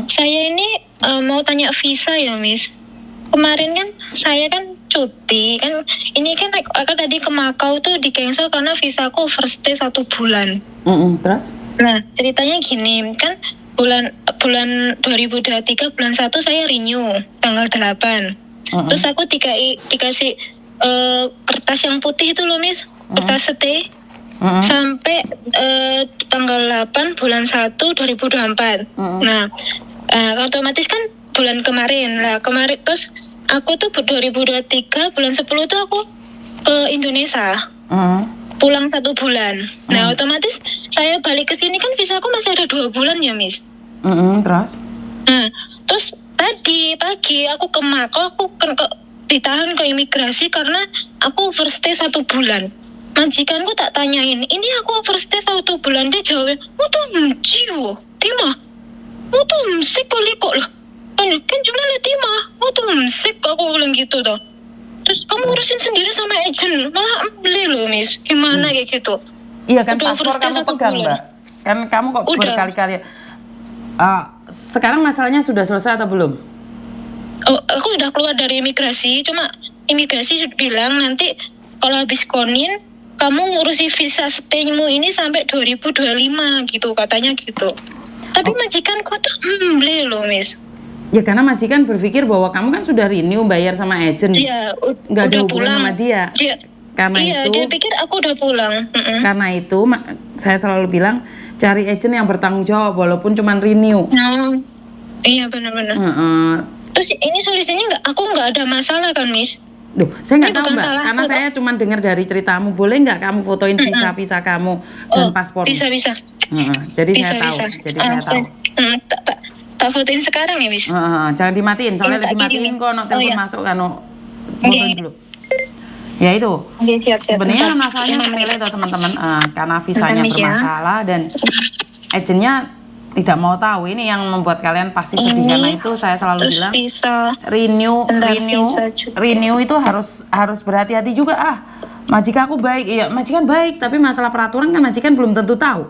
Saya ini mau tanya visa ya, Miss. Kemarin kan saya kan cuti kan, ini kan aku tadi ke Makau tuh di cancel karena visaku overstay 1 bulan. Terus? Nah ceritanya gini kan, bulan 2023 bulan 1 saya renew tanggal 8. Terus aku dikasih kertas yang putih itu loh, Miss, kertas stay. Sampai tanggal 8 bulan 1 2024. Nah otomatis kan bulan kemarin terus aku tuh 2023 bulan 10 tuh aku ke Indonesia. Pulang 1 bulan. Nah otomatis saya balik ke sini kan visa aku masih ada 2 bulan ya, Miss. Terus? Nah terus tadi pagi aku ke Makau, aku ditahan ke imigrasi karena aku overstay 1 bulan. Majikanku tak tanyain, ini aku overstay 1 bulan, dia jawab, tuh jiwo, Tima, tuh msik kok lah. Kan juga lihat Tima, tuh msik, aku bilang gitu toh. Terus kamu urusin sendiri sama agent, malah beli loh, Miss. Gimana kayak gitu? Iya kan, paspor kamu pegang, Mbak. Kan kamu kok berkali-kali. Sekarang masalahnya sudah selesai atau belum? Aku sudah keluar dari imigrasi, cuma imigrasi bilang nanti kalau habis konin kamu ngurusi visa stay-mu ini sampai 2025 gitu, katanya gitu. Tapi majikanku tuh beli loh, Miss. Ya karena majikan berpikir bahwa kamu kan sudah renew bayar sama agent. Iya, nggak ada hubungan pulang sama dia. Karena itu dia pikir aku udah pulang. Karena itu saya selalu bilang cari agent yang bertanggung jawab walaupun cuma renew. Iya benar-benar. Terus ini solusinya aku nggak ada masalah kan, Miss? Duh, saya nggak tahu, Mbak, karena saya cuma dengar dari ceritamu. Boleh nggak kamu fotoin visa kamu dan paspor? Bisa. Jadi saya tahu. Tak fotoin sekarang ya, Miss? Jangan dimatiin, soalnya lagi matiin kok telepon masuk kan. Fotoin dulu. Ya itu. Sebenarnya masalahnya sepele tuh teman-teman, karena visanya bermasalah dan agennya tidak mau tahu. Ini yang membuat kalian pasti sedih karena itu saya selalu bilang renew itu harus berhati-hati juga. Majikan aku baik, iya majikan baik, tapi masalah peraturan kan majikan belum tentu tahu,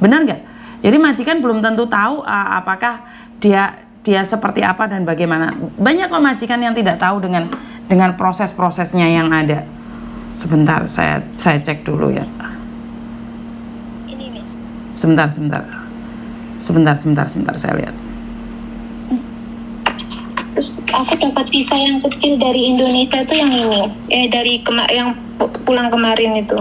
benar nggak? Jadi majikan belum tentu tahu apakah dia seperti apa dan bagaimana. Banyak kok majikan yang tidak tahu dengan proses-prosesnya yang ada. Sebentar, saya cek dulu ya. Ini, Miss. Sebentar saya lihat. Terus aku dapat visa yang kecil dari Indonesia tuh yang ini, dari yang pulang kemarin itu.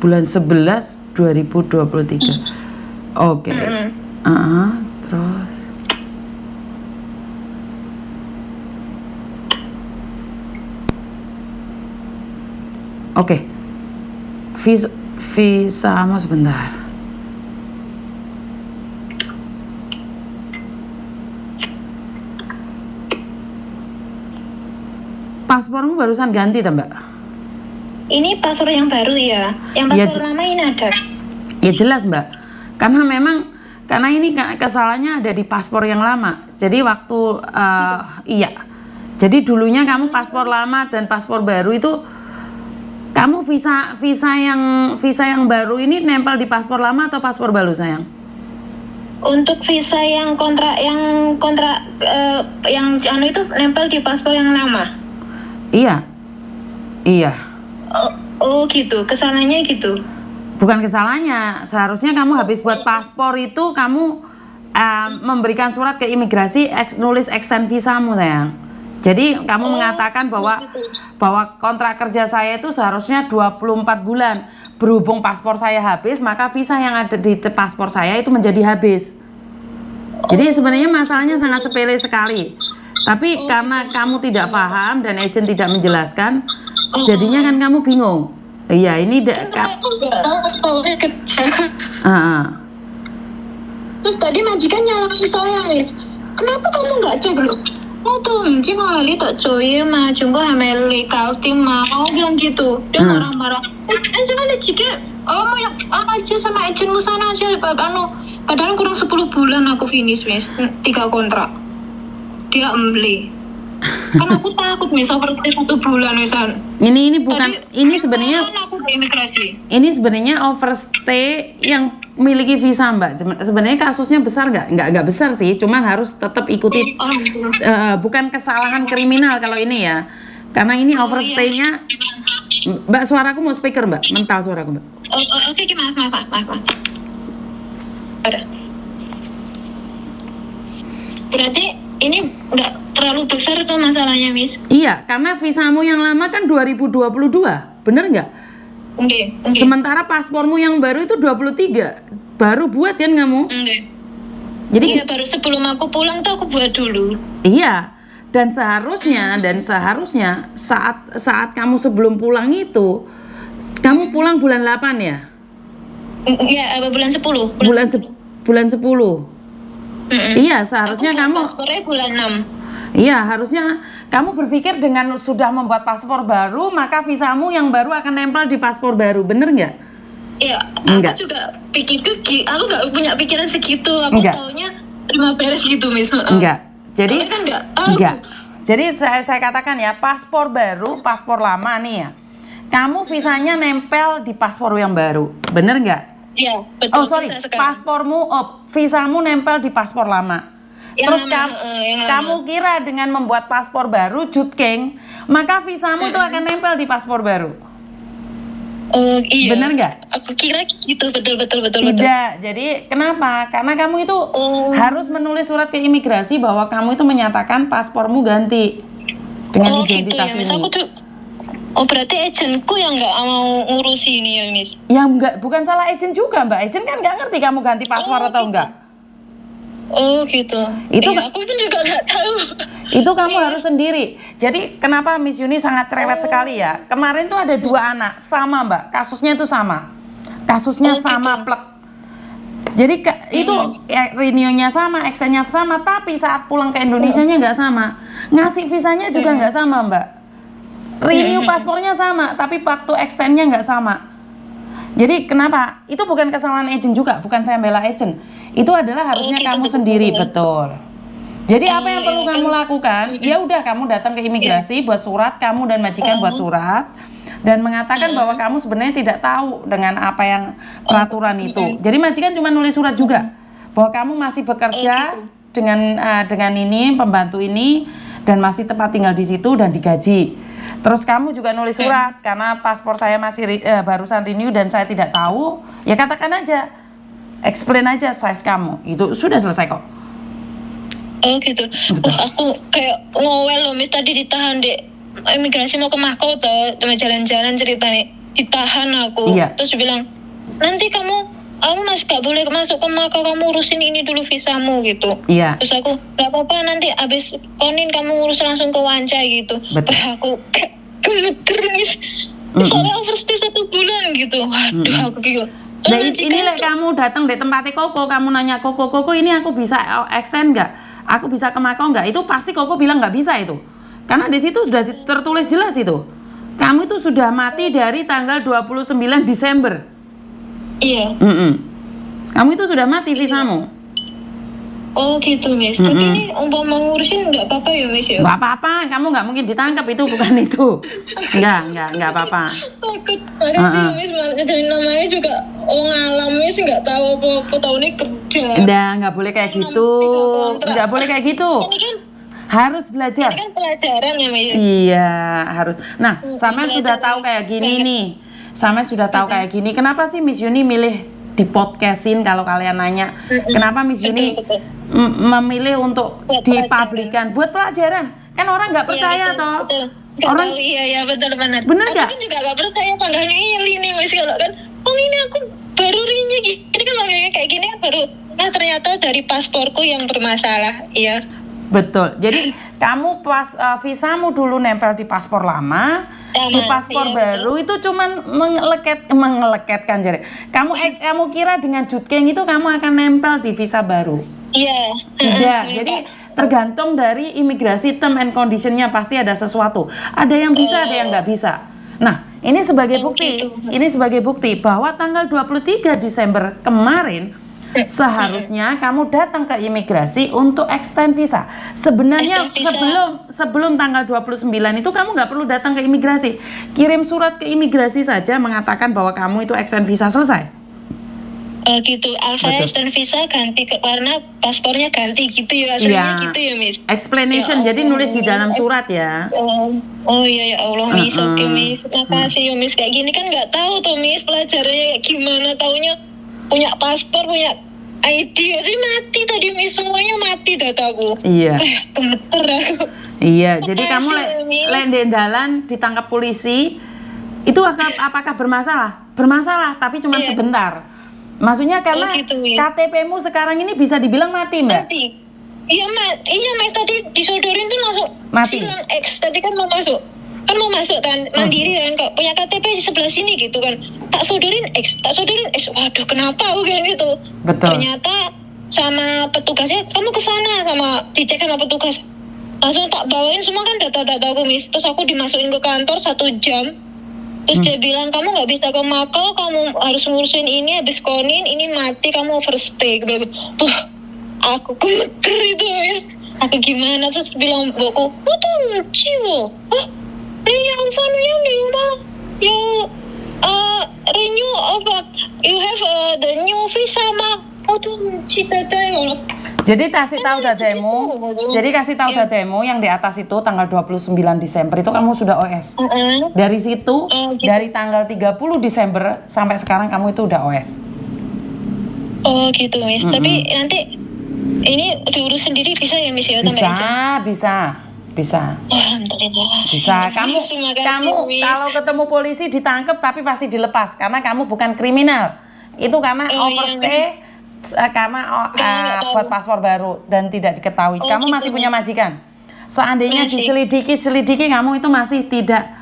Bulan 11 2023. Oke. Terus visamu sebentar. Paspormu barusan ganti, Mbak? Ini paspor yang baru ya. Yang paspor lama ini ada. Ya jelas, Mbak. Karena ini kesalahannya ada di paspor yang lama. Jadi waktu Jadi dulunya kamu paspor lama dan paspor baru itu kamu visa yang baru ini nempel di paspor lama atau paspor baru, sayang? Untuk visa yang kontrak yang itu nempel di paspor yang lama. Iya. Oh gitu, kesalahannya gitu. Bukan kesalahannya, seharusnya kamu habis buat paspor itu kamu memberikan surat ke imigrasi nulis extend visamu, sayang. Jadi kamu mengatakan bahwa kontrak kerja saya itu seharusnya 24 bulan. Berhubung paspor saya habis, maka visa yang ada di paspor saya itu menjadi habis. Jadi sebenarnya masalahnya sangat sepele sekali. Tapi karena kamu tidak paham dan agent tidak menjelaskan, jadinya kan kamu bingung. Iya, ini Terus tadi majikan nyalain saya, Miss. Kenapa kamu nggak cek dulu? Tuh, kali tak coy mah, cuma hamil legal tim mah, kamu bilang gitu. Dia marah-marah. Jangan juga, mau yang aja sama agentmu sana aja, Padahal kurang 10 bulan aku finish, Miss. 3 kontrak. Dia beli. Kan aku takut, Miss, overstay 1 bulan, Misan. Ini bukan, ini sebenarnya aku ke imigrasi. ini sebenarnya overstay yang miliki visa, Mbak. Sebenarnya kasusnya besar nggak besar sih, cuman harus tetap ikuti. Bukan kesalahan kriminal kalau ini ya, karena ini overstay-nya. Mbak, suaraku mau speaker, Mbak. Mental suaraku, Mbak. Oke, maaf. Ada. Berarti ini nggak terlalu besar tuh masalahnya, Miss. Iya, karena visamu yang lama kan 2022, bener nggak? Oke. Sementara paspormu yang baru itu 23, baru buat kan kamu? Oke. Jadi iya, baru sebelum aku pulang tuh aku buat dulu. Iya, dan seharusnya saat kamu sebelum pulang itu, kamu pulang bulan 8 ya? Iya, bulan 10. Bulan 10. Iya, seharusnya aku kamu paspornya bulan 6. Iya, harusnya kamu berpikir dengan sudah membuat paspor baru, maka visamu yang baru akan nempel di paspor baru, bener nggak? Iya, Enggak. aku juga aku nggak punya pikiran segitu. Aku Enggak. taunya terima beres gitu, Miss. Enggak. Jadi Tapi kan enggak. Jadi saya katakan ya, paspor baru, paspor lama nih ya. Kamu visanya nempel di paspor yang baru, bener nggak? Iya, betul. Paspormu, visamu nempel di paspor lama. Terus kamu kira dengan membuat paspor baru, Jutkeng, maka visamu itu akan nempel di paspor baru. Oh iya. Bener nggak? Aku kira gitu, betul. Tidak. Jadi kenapa? Karena kamu itu harus menulis surat ke imigrasi bahwa kamu itu menyatakan paspormu ganti dengan identitas gitu ya, Miss. ini. Aku tuh, berarti agentku yang nggak mau ngurusi ini ya, Miss? Ya enggak, bukan salah agent juga, Mbak. Agent kan nggak ngerti kamu ganti paspor atau gitu. enggak. Oh gitu. Itu aku pun juga nggak tahu. Itu kamu harus sendiri. Jadi kenapa Miss Yuni sangat cerewet sekali ya? Kemarin tuh ada 2 anak sama, Mbak. Kasusnya itu sama. Kasusnya sama, gitu. plek. Jadi itu renew-nya sama, extension-nya sama, tapi saat pulang ke Indonesia-nya nggak sama. Ngasih visanya juga nggak sama, Mbak. Renew paspornya sama, tapi waktu extend-nya nggak sama. Jadi kenapa? Itu bukan kesalahan agent juga, bukan saya bela agent. Itu adalah harusnya gitu, kamu betul. sendiri, betul. Jadi apa yang perlu kamu lakukan? Ya udah, kamu datang ke imigrasi buat surat, kamu dan majikan buat surat dan mengatakan bahwa kamu sebenarnya tidak tahu dengan apa yang peraturan itu. Jadi majikan cuma nulis surat juga bahwa kamu masih bekerja dengan ini, pembantu ini, dan masih tempat tinggal di situ dan digaji. Terus kamu juga nulis surat karena paspor saya masih barusan renew dan saya tidak tahu, ya katakan aja, explain aja size kamu, itu sudah selesai kok. Oh gitu. Aku kayak ngowel loh, Miss, tadi ditahan di imigrasi mau ke Makau tuh, cuma jalan-jalan cerita nih, ditahan aku. Iya. Terus bilang, nanti kamu masih gak boleh masuk ke Makau, kamu urusin ini dulu visamu gitu. Iya. Terus aku, gak apa-apa, nanti abis konin kamu urus langsung ke Wancai gitu. Betul. Aku gemeter, Miss. Soalnya overstay 1 bulan gitu. Waduh, aku gitu. Nah, inilah kamu datang di tempatnya Koko, kamu nanya Koko, ini aku bisa extend nggak? Aku bisa ke Makau nggak? Itu pasti Koko bilang nggak bisa itu. Karena di situ sudah tertulis jelas itu. Kamu itu sudah mati dari tanggal 29 Desember. Iya. Kamu itu sudah mati visamu. Oh gitu, Miss. Tapi ini umpama ngurusin nggak apa-apa ya, Miss ya? Nggak apa-apa, kamu nggak mungkin ditangkap, itu bukan itu. Nggak apa-apa. Takut, makasih Miss, jadi namanya juga ngalam, Miss, nggak tahu apa-apa, tahu ini kerja. Nggak boleh kayak gitu. Nggak boleh kayak gitu. Ini kan harus belajar. Ini kan pelajaran ya, Miss. Iya, harus. Nah, Samen sudah tahu kayak gini nih. Samen sudah tahu kayak gini. Kenapa sih Miss Yuni milih di podcastin kalau kalian nanya? Kenapa Miss Yuni memilih untuk dipublikan buat pelajaran? Kan orang nggak percaya toh. Orang iya betul benar. Bener nggak? Aku kan juga nggak percaya panggilnya ini, Miss, kalau kan. Oh ini aku baru rinya gini kan panggilnya kayak gini kan baru. Nah ternyata dari pasporku yang bermasalah. Iya. Betul. Jadi kamu pas visamu dulu nempel di paspor lama, di paspor baru itu cuman mengeleketkan jari. Kamu kira dengan Jutkeng itu kamu akan nempel di visa baru? Iya. Tidak. Jadi tergantung dari imigrasi term and conditionnya, pasti ada sesuatu. Ada yang bisa, ada yang nggak bisa. Nah, ini sebagai bukti. Ini sebagai bukti bahwa tanggal 23 Desember kemarin seharusnya kamu datang ke imigrasi untuk extend visa. Sebenarnya Extend visa. sebelum tanggal 29 itu kamu nggak perlu datang ke imigrasi. Kirim surat ke imigrasi saja mengatakan bahwa kamu itu extend visa, selesai. Gitu. Saya Betul. extend visa ganti karena paspornya ganti gitu ya, aslinya gitu ya, Miss. Explanation, Ya jadi nulis di dalam Allah. surat ya. Oh iya ya Allah, Miss. Oke, Miss. Makasih ya, Miss. Kayak gini kan nggak tahu tuh, Miss, pelajarannya kayak gimana. Taunya punya paspor, punya ID, jadi mati tadi, Miss. Semuanya mati dataku. Iya. Gemeter aku. Iya, jadi kamu Makasih, Miss. lendendalan ditangkap polisi, itu apakah bermasalah? Bermasalah, tapi cuma Iya. sebentar. Maksudnya karena gitu, Miss. KTP-mu sekarang ini bisa dibilang mati, Mbak. Mati. Iya, Miss, tadi disodorin tuh langsung Mati. silang X tadi kan mau masuk kan mandiri kan, kok punya KTP di sebelah sini gitu kan, tak sodorin X, waduh kenapa aku kayak gitu. Betul. Ternyata sama petugasnya, kamu kesana, sama dicek sama petugas, langsung tak bawain semua kan data-dataku, Miss. Terus aku dimasukin ke kantor 1 jam. Terus dia bilang, kamu nggak bisa ke Makau, kamu harus ngurusin ini, habis konin ini mati, kamu overstay. Wah, aku gemeter itu, Miss. Aku gimana, terus bilang buku, lucu loh. Oh, yang yang di rumah, you renew apa? You have the new visa mah? Lucu tata. Jadi kasih tahu dademu yang di atas itu tanggal 29 Desember itu kamu sudah OS. Dari situ, gitu. dari tanggal 30 Desember sampai sekarang kamu itu udah OS. Oh gitu, Miss. Tapi nanti ini diurus sendiri bisa ya, Miss ya? Bisa. Alhamdulillah. Bisa. Kamu Miss. kalau ketemu polisi ditangkap tapi pasti dilepas karena kamu bukan kriminal. Itu karena overstay. Karena buat paspor baru dan tidak diketahui. Kamu masih punya majikan. Seandainya diselidiki kamu itu masih tidak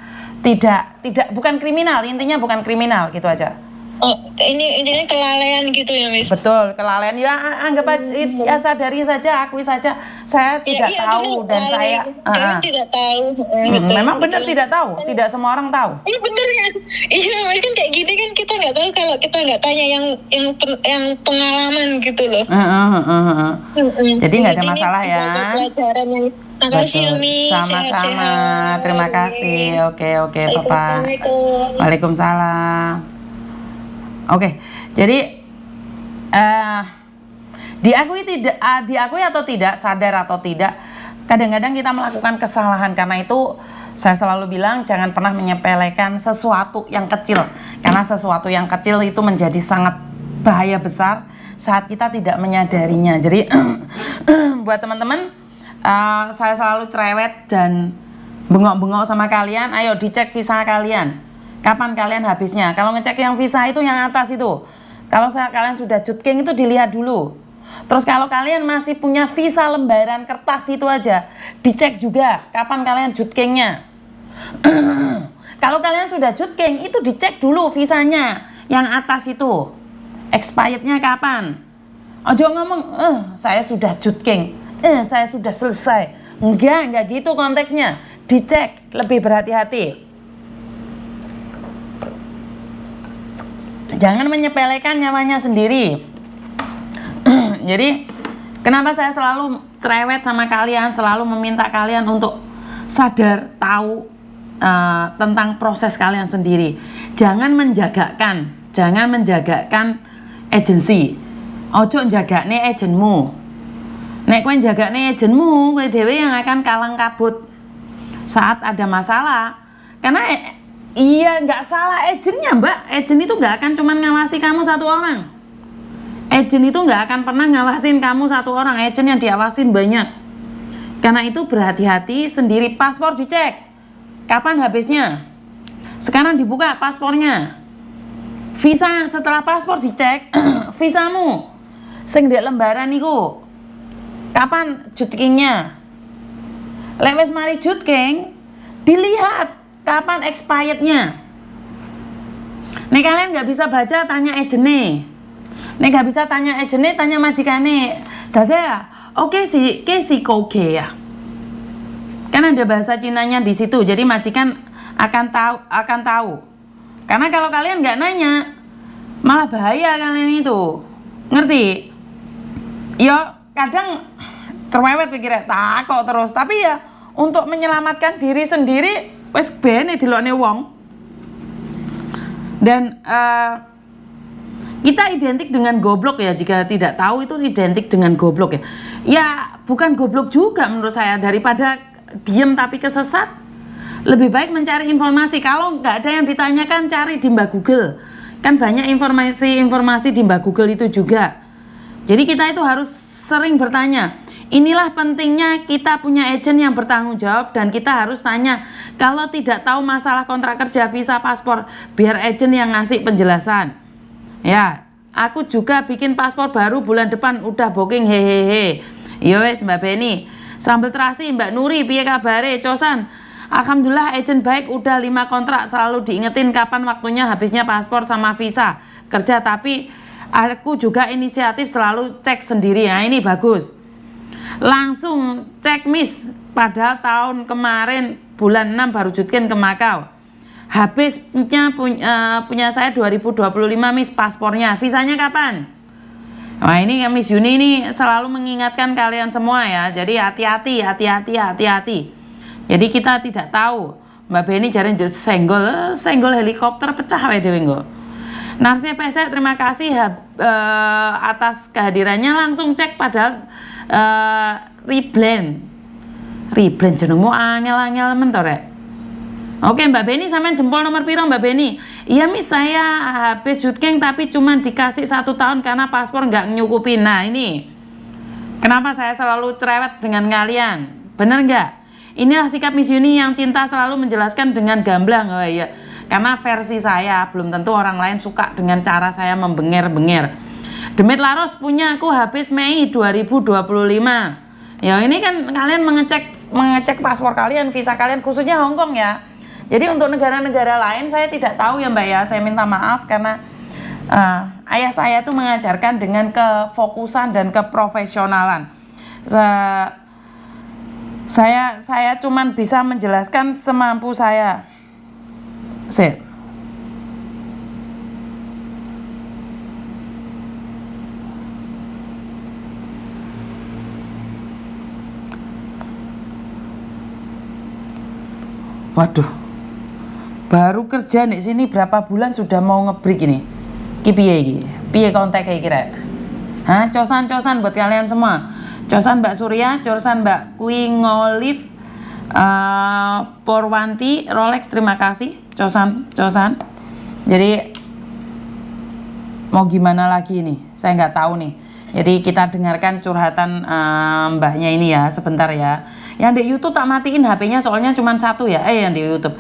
bukan kriminal, intinya bukan kriminal gitu aja. Oh, ini kelalaian gitu ya, Miss. Betul, kelalaian ya, anggap aja ya, sadari saja, akui saja saya tidak tahu dan saya tidak tahu. Memang benar tidak tahu, tidak semua orang tahu. Iya benar ya. Iya, kan kayak gini kan kita nggak tahu kalau kita nggak tanya yang pengalaman gitu loh. Jadi nggak ada masalah ya. Pelajaran yang makasih ya, Miss. Sama-sama. Terima kasih. Oke, Papa. Waalaikumsalam. Oke, jadi diakui atau tidak, sadar atau tidak, kadang-kadang kita melakukan kesalahan. Karena itu saya selalu bilang jangan pernah menyepelekan sesuatu yang kecil, karena sesuatu yang kecil itu menjadi sangat bahaya besar saat kita tidak menyadarinya. Jadi buat teman-teman, saya selalu cerewet dan bengok-bengok sama kalian. Ayo dicek visa kalian. Kapan kalian habisnya? Kalau ngecek yang visa itu yang atas itu. Kalau kalian sudah jutking itu dilihat dulu. Terus kalau kalian masih punya visa lembaran kertas itu aja, dicek juga kapan kalian jutkingnya. Kalau kalian sudah jutking itu dicek dulu visanya yang atas itu. Expirednya kapan? Ojo ngomong, saya sudah jutking, saya sudah selesai. Enggak gitu konteksnya. Dicek, lebih berhati-hati. Jangan menyepelekan nyawanya sendiri. Jadi kenapa saya selalu cerewet sama kalian, selalu meminta kalian untuk sadar, tahu tentang proses kalian sendiri. Jangan menjagakan agensi. Ojo njagakne agenmu. Nek kowe njagakne agenmu, kowe dhewe yang akan kalang kabut saat ada masalah. Karena iya, nggak salah agennya, Mbak. Agen itu nggak akan cuma ngawasi kamu satu orang. Agen itu nggak akan pernah ngawasin kamu satu orang. Agen yang diawasin banyak. Karena itu berhati-hati sendiri. Paspor dicek. Kapan habisnya? Sekarang dibuka paspornya. Visa setelah paspor dicek. Visamu sing ndek lembaran niku. Kapan jutkingnya? Lek wis mari jutking, dilihat kapan expirednya. Nek kalian nggak bisa baca, tanya agene. Nek nggak bisa tanya agene, tanya majikane. Dada, oke sih, koke ya. Kan ada bahasa Cinanya di situ, jadi majikan akan tahu. Karena kalau kalian nggak nanya, malah bahaya kalian itu. Ngerti? Ya kadang cerewet pikirnya takok terus, tapi ya untuk menyelamatkan diri sendiri wis bene dilokne wong. Dan kita identik dengan goblok ya, jika tidak tahu itu identik dengan goblok ya. Ya bukan goblok juga menurut saya, daripada diem tapi kesesat, lebih baik mencari informasi. Kalau nggak ada yang ditanyakan, cari di Mbak Google. Kan banyak informasi di Mbak Google itu juga. Jadi kita itu harus sering bertanya. Inilah pentingnya kita punya agent yang bertanggung jawab, dan kita harus tanya kalau tidak tahu masalah kontrak kerja, visa, paspor, biar agent yang ngasih penjelasan. Ya, aku juga bikin paspor baru bulan depan, udah booking hehehe. Yo wes Mbak Beni. Sambil terasi Mbak Nuri, piye kabare? Cosan. Alhamdulillah agent baik, udah 5 kontrak, selalu diingetin kapan waktunya habisnya paspor sama visa kerja, tapi aku juga inisiatif selalu cek sendiri. Nah ini bagus. Langsung cek miss, padahal tahun kemarin bulan 6 baru jutkin ke Makau. Habisnya punya saya 2025 miss paspornya, visanya kapan? Nah ini Miss Yuni ini selalu mengingatkan kalian semua ya, jadi hati-hati. Jadi kita tidak tahu. Mbak Beni jare senggol helikopter pecah wae dhewe nggo. Narsi pesek terima kasih atas kehadirannya, langsung cek padahal reblend jenengmu angel-angel mentor ya. Oke Mbak Beni, sampean jempol nomor piro Mbak Beni? Iya Miss, saya habis jutking tapi cuman dikasih 1 tahun karena paspor nggak nyukupin. Nah ini kenapa saya selalu cerewet dengan kalian, bener nggak? Inilah sikap Miss Yuni yang cinta selalu menjelaskan dengan gamblang. Oh iya, karena versi saya belum tentu orang lain suka dengan cara saya membenger-benger. Demit Laros punya aku habis Mei 2025. Ya ini kan kalian mengecek paspor kalian, visa kalian, khususnya Hong Kong ya. Jadi untuk negara-negara lain saya tidak tahu ya Mbak ya, saya minta maaf karena ayah saya tuh mengajarkan dengan kefokusan dan keprofesionalan. Saya cuman bisa menjelaskan semampu saya. Sip. Waduh, baru kerja di sini berapa bulan sudah mau ngebreak ini. Ki piye iki? Piye kontak iki kira? Hah, cosan buat kalian semua. Cosan Mbak Surya, cosan Mbak Queen Olive, Porwanti, Rolex, terima kasih. Cosan. Jadi mau gimana lagi nih? Saya nggak tahu nih. Jadi kita dengarkan curhatan mbaknya ini ya, sebentar ya. Yang di YouTube tak matiin HP-nya soalnya cuma 1 ya. Yang di YouTube.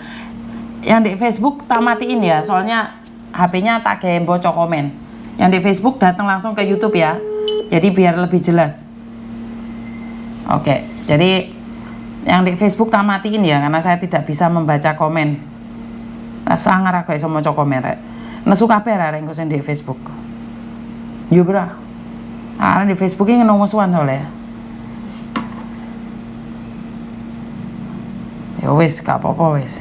Yang di Facebook tak matiin ya, soalnya HP-nya tak kayak bocok komen. Yang di Facebook datang langsung ke YouTube ya. Jadi biar lebih jelas. Oke, jadi yang di Facebook tak matiin ya, karena saya tidak bisa membaca komen. Nah, sangar aku iso maca komen rek. Nesu kabeh arek engko sing di Facebook. Yo bra. Arek di Facebook iki ngono musuhan oleh. Ya wis, gak apa-apa wis.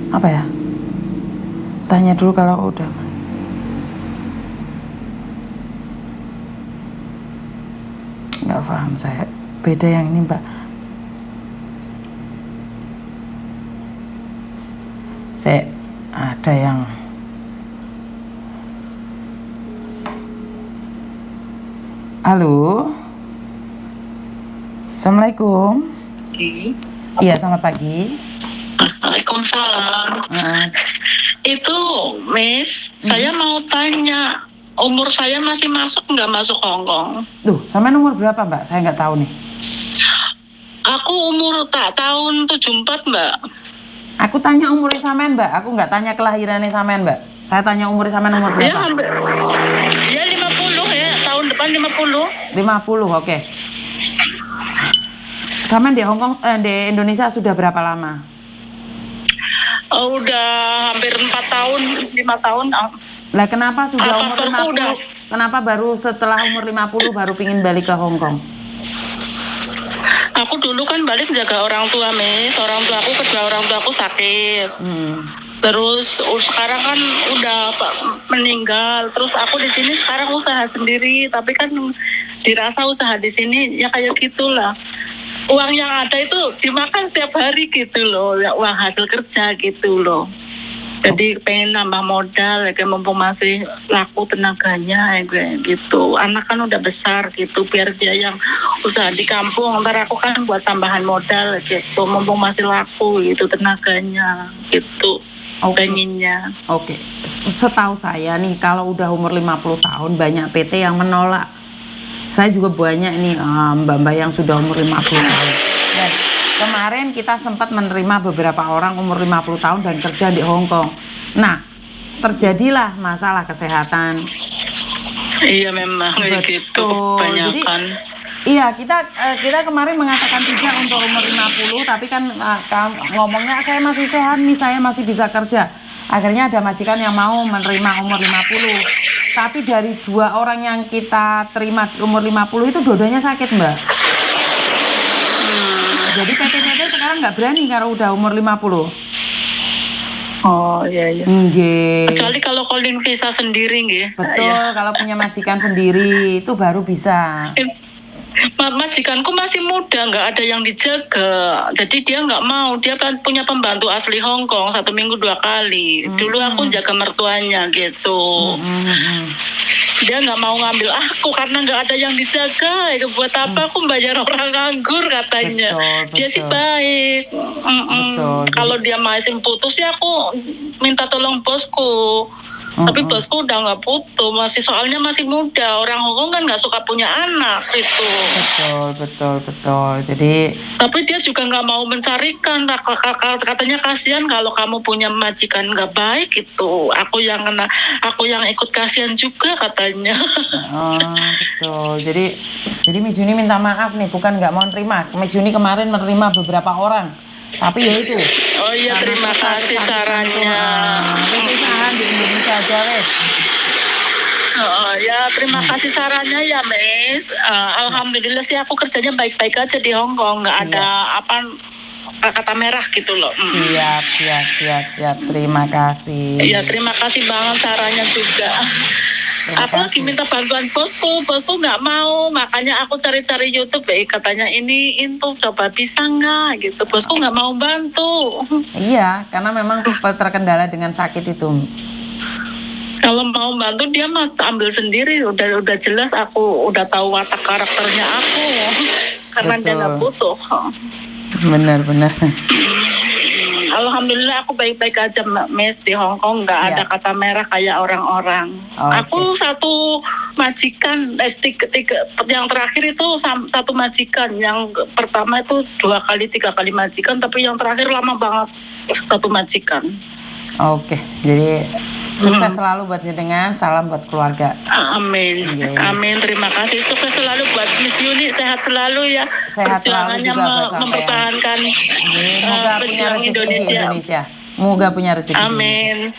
Apa ya? Tanya dulu kalau udah. Nggak paham saya, beda yang ini Mbak. Saya ada yang halo, assalamualaikum. Iya, selamat pagi. Waalaikumsalam. Itu Miss, saya mau tanya, umur saya masih masuk nggak masuk Hong Kong? Duh, sampai nomor berapa Mbak? Saya nggak tahu nih. Aku umur tak tahun 74 Mbak. Aku tanya umurnya sampean Mbak, aku nggak tanya kelahirannya sampean Mbak. Saya tanya umurnya sampean umur berapa? Ya hampir, ya 50 ya, tahun depan 50. 50, oke. Sampean di Hong Kong, di Indonesia sudah berapa lama? Udah hampir 4 tahun, 5 tahun. Lah kenapa sudah umur pasporku 50? udah. Kenapa baru setelah umur 50 baru pingin balik ke Hong Kong? Aku dulu kan balik jaga orang tua Miss, kedua orang tuaku sakit. Terus sekarang kan udah meninggal. Terus aku di sini sekarang usaha sendiri, tapi kan dirasa usaha di sini ya kayak gitulah. Uang yang ada itu dimakan setiap hari gitu loh, ya, uang hasil kerja gitu loh. Jadi pengen nambah modal, kayak mumpung masih laku tenaganya, kayak gitu. Anak kan udah besar gitu, biar dia yang usaha di kampung. Ntar aku kan buat tambahan modal gitu, mumpung masih laku gitu tenaganya, gitu. Pengennya. Oke. Setahu saya nih, kalau udah umur 50 tahun banyak PT yang menolak. Saya juga banyak nih mbak-mbak yang sudah umur 50 tahun. Dan kemarin kita sempat menerima beberapa orang umur 50 tahun dan kerja di Hong Kong. Nah, terjadilah masalah kesehatan. Iya memang gitu, kebanyakan. Jadi, iya, kita kemarin mengatakan tidak untuk umur 50, tapi kan ngomongnya saya masih sehat nih, saya masih bisa kerja. Akhirnya ada majikan yang mau menerima umur 50. Tapi dari 2 orang yang kita terima umur 50 itu dua-duanya sakit, Mbak. Jadi PT-PT sekarang nggak berani kalau udah umur 50. Oh iya. Nggih. Kecuali kalau calling visa sendiri nggih. Betul, kalau punya majikan sendiri itu baru bisa. Majikanku masih muda, nggak ada yang dijaga, jadi dia nggak mau. Dia kan punya pembantu asli Hong Kong, 1 minggu 2 kali. Dulu aku jaga mertuanya gitu. Dia nggak mau ngambil aku karena nggak ada yang dijaga. Itu buat apa aku bayar orang nganggur katanya. Betul. Dia sih baik. Kalau dia masih putus ya aku minta tolong bosku. Tapi bosku udah nggak putus, soalnya masih muda. Orang Hong Kong kan nggak suka punya anak itu. Betul. Jadi. Tapi dia juga nggak mau mencarikan. Katanya kasihan kalau kamu punya majikan nggak baik itu. Aku yang ikut kasihan juga katanya. Betul. Jadi Miss Yuni minta maaf nih, bukan nggak mau terima. Miss Yuni kemarin menerima beberapa orang. Tapi ya itu. Oh iya, terima kasih sarannya. Wes usaha di Indonesia aja wes. Ya terima kasih sarannya ya, Miss. Alhamdulillah sih aku kerjanya baik-baik aja di Hong Kong, nggak ada kata merah gitu loh. Siap. Terima kasih. Iya, terima kasih banget sarannya juga. Aku lagi minta bantuan bosku nggak mau, makanya aku cari-cari YouTube, katanya itu coba bisa nggak gitu. Bosku nggak mau bantu. Iya, karena memang terkendala dengan sakit itu. Kalau mau bantu dia mah ambil sendiri, udah jelas aku udah tahu watak karakternya aku, karena dia nggak butuh. Benar. Alhamdulillah aku baik-baik aja, Miss, di Hong Kong nggak ada kata merah kayak orang-orang. Aku satu majikan, yang terakhir itu satu majikan, yang pertama itu 2 kali 3 kali majikan, tapi yang terakhir lama banget satu majikan. Oke, jadi sukses selalu buat jenengan, salam buat keluarga. Amin. Amin, terima kasih. Sukses selalu buat Miss Yuni, sehat selalu ya. Sehat perjuangannya mempertahankan punya rezeki Indonesia. Moga punya rezeki. Amin.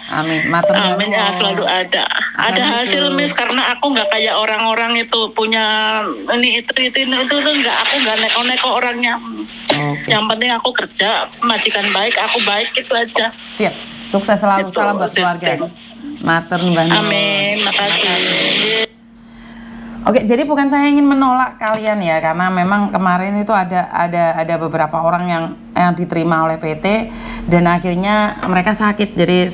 Matur Amin ya, selalu ada hasil, Miss, karena aku nggak kayak orang-orang itu punya itu nggak, aku nggak neko-neko orangnya. Yang penting aku kerja, majikan baik, aku baik, itu aja. Siap, sukses selalu, salam buat keluarga. Matur Mbak. Amin, makasih. Oke, jadi bukan saya ingin menolak kalian ya, karena memang kemarin itu ada beberapa orang yang diterima oleh PT dan akhirnya mereka sakit, jadi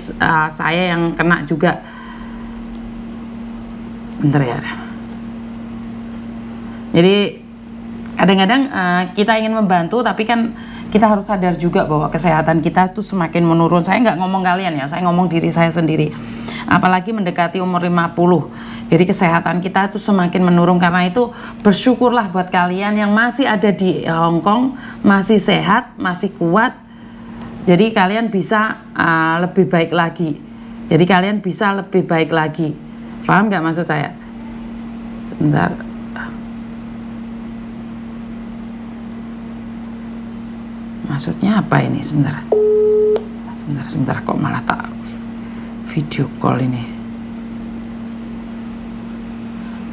saya yang kena juga. Bentar ya. Jadi kadang-kadang kita ingin membantu, tapi kan kita harus sadar juga bahwa kesehatan kita tuh semakin menurun. Saya nggak ngomong kalian ya, saya ngomong diri saya sendiri. Apalagi mendekati umur 50. Jadi kesehatan kita tuh semakin menurun. Karena itu bersyukurlah buat kalian yang masih ada di Hong Kong, masih sehat, masih kuat. Jadi kalian bisa lebih baik lagi. Jadi kalian bisa lebih baik lagi. Paham nggak maksud saya? Sebentar. Maksudnya apa ini? Sebentar kok malah tak video call ini.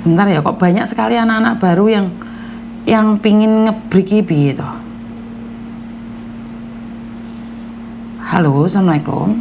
Sebentar ya, kok banyak sekali anak-anak baru yang pingin ngebriki gitu. Halo, assalamualaikum.